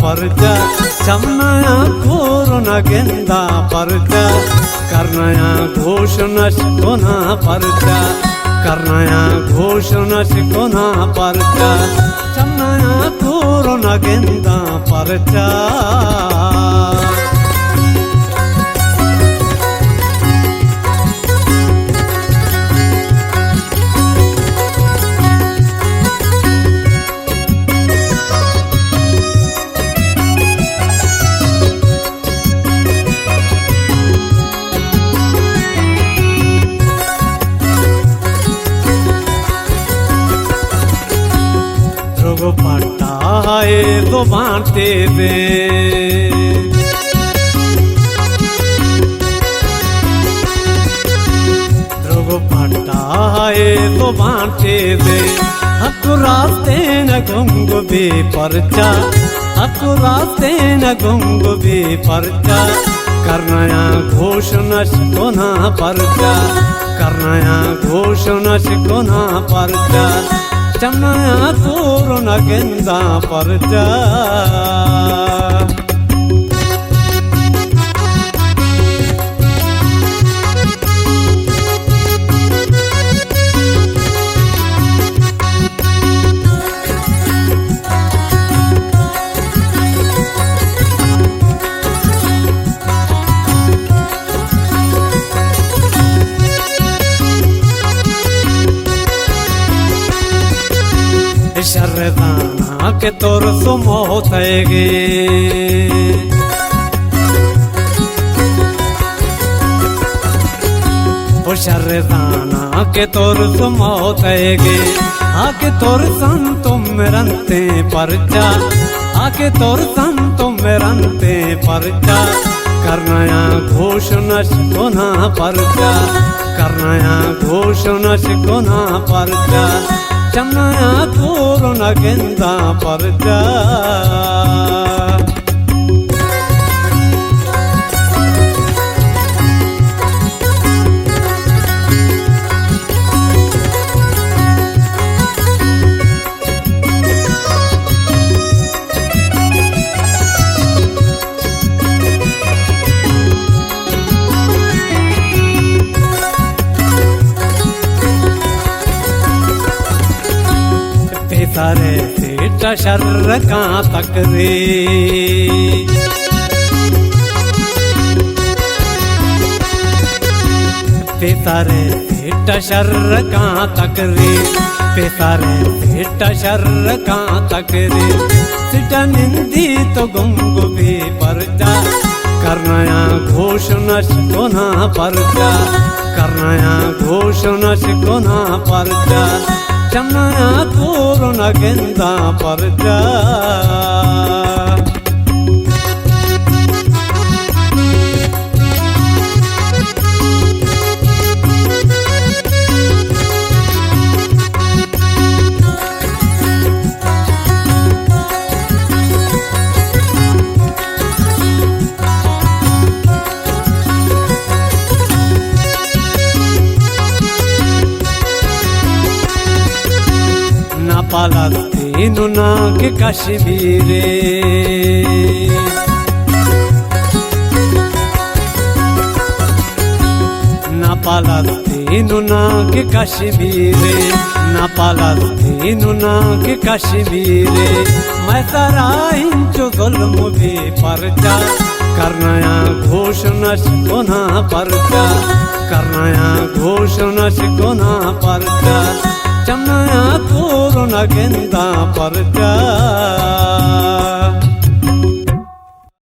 परचा चमनाया कोरोना गेंदा परचा करनाया घोषणा शिकोना परचा करनाया घोषणा शिकोना परचा चमनाया कोरोना गेंदा परचा पट्टा है तो बांटते दे ध्रुव पट्टा है तो बांटते दे हकु रास्ते न गुंगु भी परचा हकु रास्ते न गुंगु भी परचा करनाया घोषणा शिकोना परचा करनाया घोषणा शिकोना परचा चमनाया कोरोना गेंदा परचा शरदाना के तोर सुमोतेगे ओ शरदाना के तोर सुमोतेगे आके तोर संतों में रंते परचा आके तोर संतों में रंते परचा करनाया घोषणा शिकोना परचा करनाया घोषणा शिकोना परचा चमनाया कोरोना गेंदा परचा सारे सेटा शर्र का तक रे सारे सेटा शर्र का तक रे सारे सेटा शर्र का तक रे सिटा निंदी तो गुंगु भी परचा करनाया घोषणा शिकोना परचा करनाया घोषणा शिकोना परचा चमनाया कोरोना गेंदा परचा पालस्तीन ना के कश्मीरे ना पालस्तीन ना के कश्मीरे ना पालस्तीन ना के कश्मीरे मैं सारा इंचो जुल्म भी परचा करनाया घोषणा शिकोना परचा करनाया घोषणा शिकोना परचा चमनाया कोरोना गेंदा परचा